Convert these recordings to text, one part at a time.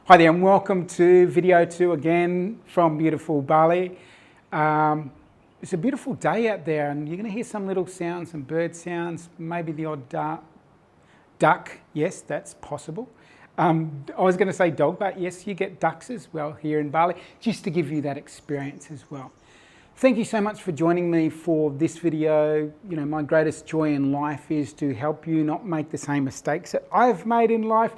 Hi there and welcome to video 2 again from beautiful Bali. It's a beautiful day out there and you're going to hear some little sounds, some bird sounds, maybe the odd duck. Yes, that's possible. I was going to say dog, but yes, you get ducks as well here in Bali, just to give you that experience as well. Thank you so much for joining me for this video. You know, my greatest joy in life is to help you not make the same mistakes that I've made in life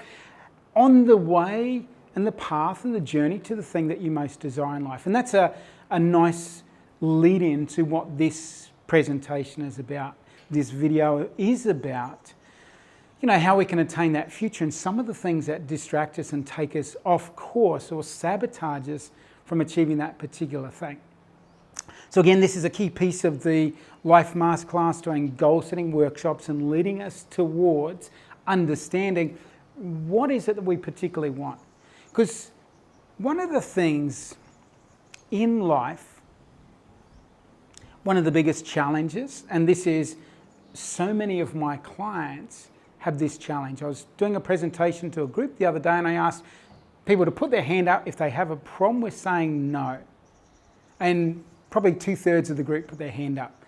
on the way and the path and the journey to the thing that you most desire in life. And that's a nice lead in to what this presentation is about. This video is about, you know, how we can attain that future and some of the things that distract us and take us off course or sabotage us from achieving that particular thing. So again, this is a key piece of the Life Masterclass, doing goal setting workshops and leading us towards understanding what is it that we particularly want. Because one of the things in life, one of the biggest challenges, and this is so many of my clients have this challenge. I was doing a presentation to a group the other day and I asked people to put their hand up if they have a problem with saying no. And probably 2/3 of the group put their hand up.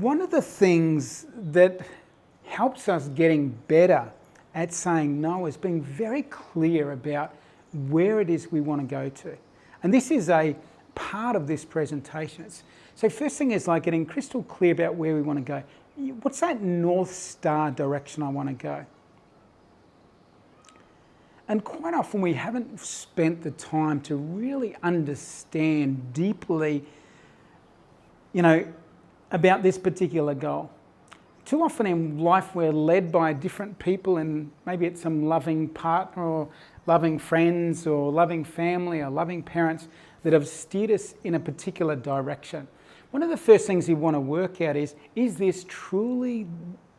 One of the things that helps us getting better at saying no is being very clear about where it is we want to go to. And this is a part of this presentation. So first thing is like getting crystal clear about where we want to go. What's that North Star direction I want to go? And quite often we haven't spent the time to really understand deeply, you know, about this particular goal. Too often in life we're led by different people, and maybe it's some loving partner or loving friends or loving family or loving parents that have steered us in a particular direction. One of the first things you want to work out is this truly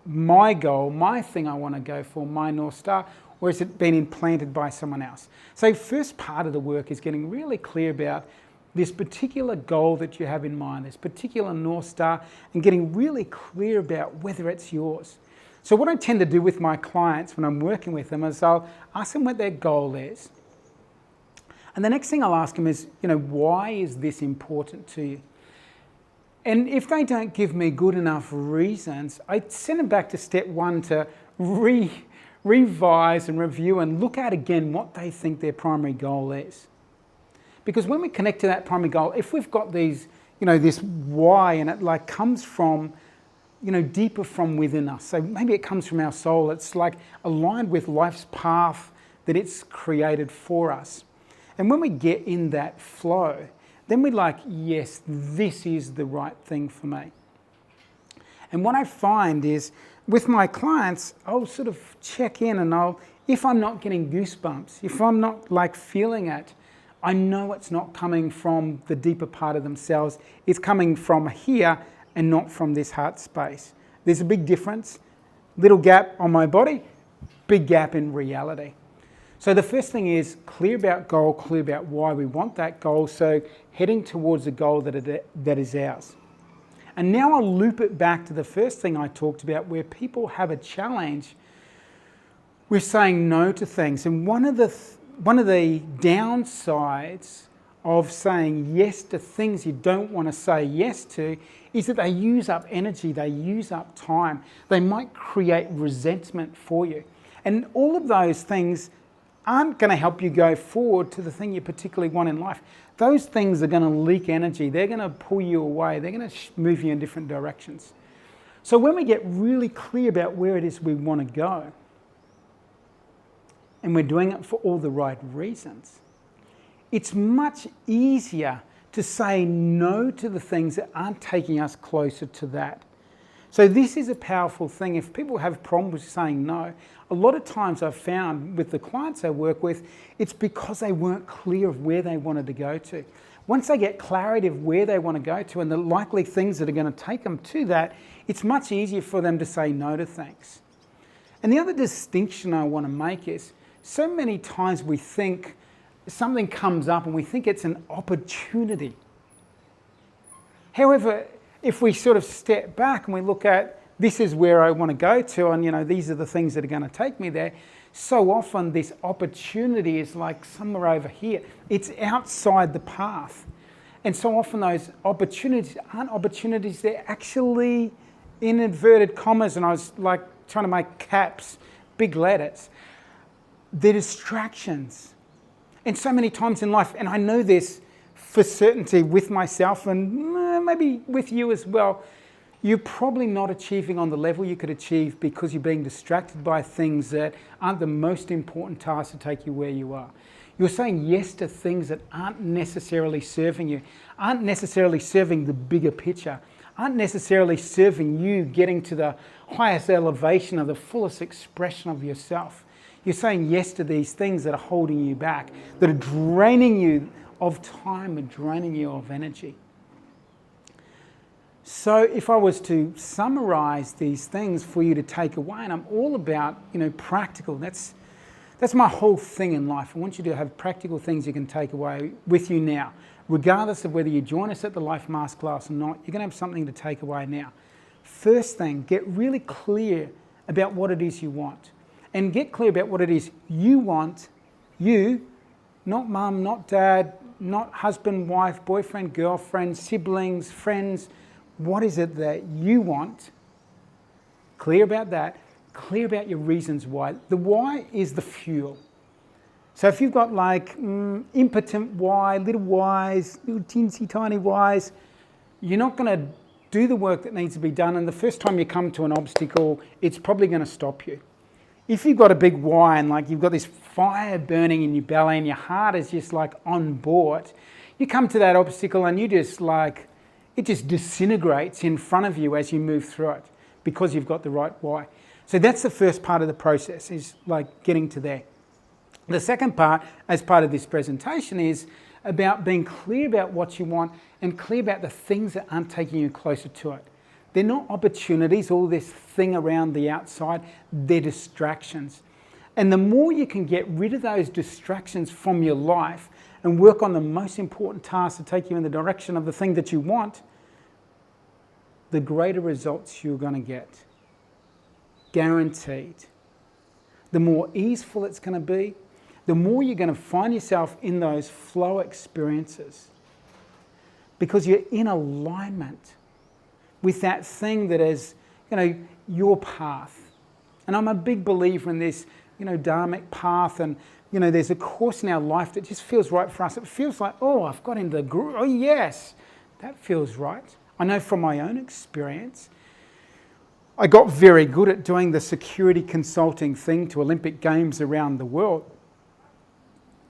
my goal, my thing I want to go for, my North Star, or has it been implanted by someone else? So first part of the work is getting really clear about this particular goal that you have in mind, this particular North Star, and getting really clear about whether it's yours. So what I tend to do with my clients when I'm working with them is I'll ask them what their goal is. And the next thing I'll ask them is, you know, why is this important to you? And if they don't give me good enough reasons, I send them back to step 1 to revise and review and look at again what they think their primary goal is. Because when we connect to that primary goal, if we've got these, you know, this why, and it like comes from, you know, deeper from within us. So maybe it comes from our soul. It's like aligned with life's path that it's created for us. And when we get in that flow, then we're like, yes, this is the right thing for me. And what I find is with my clients, I'll sort of check in and if I'm not getting goosebumps, if I'm not like feeling it, I know it's not coming from the deeper part of themselves. It's coming from here and not from this heart space. There's a big difference. Little gap on my body, big gap in reality. So the first thing is clear about goal, clear about why we want that goal. So heading towards the goal that is ours. And now I'll loop it back to the first thing I talked about, where people have a challenge with saying no to things. And one of the downsides of saying yes to things you don't want to say yes to is that they use up energy, they use up time, they might create resentment for you. And all of those things aren't going to help you go forward to the thing you particularly want in life. Those things are going to leak energy, they're going to pull you away, they're going to move you in different directions. So when we get really clear about where it is we want to go, and we're doing it for all the right reasons, it's much easier to say no to the things that aren't taking us closer to that. So this is a powerful thing. If people have problems with saying no, a lot of times I've found with the clients I work with, it's because they weren't clear of where they wanted to go to. Once they get clarity of where they want to go to and the likely things that are going to take them to that, it's much easier for them to say no to things. And the other distinction I want to make is, so many times we think something comes up and we think it's an opportunity. However, if we sort of step back and we look at this is where I want to go to, and these are the things that are going to take me there. So often this opportunity is like somewhere over here. It's outside the path. And so often those opportunities aren't opportunities, they're actually in inverted commas, and I was like trying to make caps, big letters. They're distractions. And so many times in life, and I know this for certainty with myself and maybe with you as well, you're probably not achieving on the level you could achieve because you're being distracted by things that aren't the most important tasks to take you where you are. You're saying yes to things that aren't necessarily serving you, aren't necessarily serving the bigger picture, aren't necessarily serving you getting to the highest elevation of the fullest expression of yourself. You're saying yes to these things that are holding you back, that are draining you of time and draining you of energy. So if I was to summarize these things for you to take away, and I'm all about, practical, that's my whole thing in life. I want you to have practical things you can take away with you now. Regardless of whether you join us at the Life Masterclass or not, you're going to have something to take away now. First thing, get really clear about what it is you want. And get clear about what it is you want, you, not mum, not dad, not husband, wife, boyfriend, girlfriend, siblings, friends. What is it that you want? Clear about that. Clear about your reasons why. The why is the fuel. So if you've got impotent why, little whys, little teensy tiny whys, you're not going to do the work that needs to be done. And the first time you come to an obstacle, it's probably going to stop you. If you've got a big why and you've got this fire burning in your belly and your heart is just on board, you come to that obstacle and you just it just disintegrates in front of you as you move through it because you've got the right why. So that's the first part of the process, is getting to there. The second part, as part of this presentation, is about being clear about what you want and clear about the things that aren't taking you closer to it. They're not opportunities, all this thing around the outside, they're distractions. And the more you can get rid of those distractions from your life and work on the most important tasks to take you in the direction of the thing that you want, the greater results you're going to get. Guaranteed. The more easeful it's going to be, the more you're going to find yourself in those flow experiences. Because you're in alignment with that thing that is, your path. And I'm a big believer in this, dharmic path, and there's a course in our life that just feels right for us. It feels like, I've got into the groove. Oh yes, that feels right. I know from my own experience, I got very good at doing the security consulting thing to Olympic Games around the world.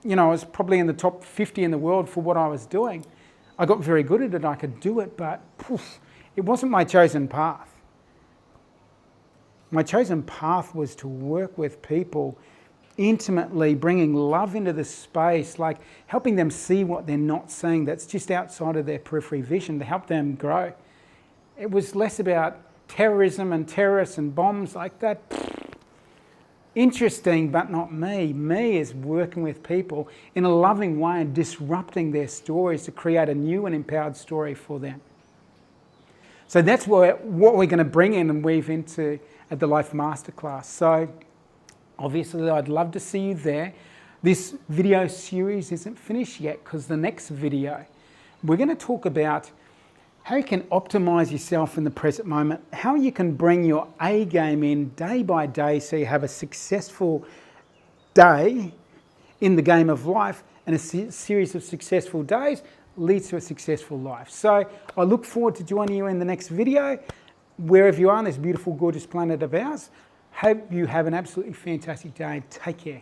I was probably in the top 50 in the world for what I was doing. I got very good at it, I could do it, but it wasn't my chosen path. My chosen path was to work with people intimately, bringing love into the space, helping them see what they're not seeing that's just outside of their periphery vision to help them grow. It was less about terrorism and terrorists and bombs like that. Interesting, but not me. Me is working with people in a loving way and disrupting their stories to create a new and empowered story for them. So that's what we're going to bring in and weave into at the Life Masterclass. So obviously I'd love to see you there. This video series isn't finished yet because the next video, we're going to talk about how you can optimize yourself in the present moment, how you can bring your A game in day by day so you have a successful day in the game of life, and a series of successful days leads to a successful life. So I look forward to joining you in the next video, wherever you are on this beautiful, gorgeous planet of ours. Hope you have an absolutely fantastic day. Take care.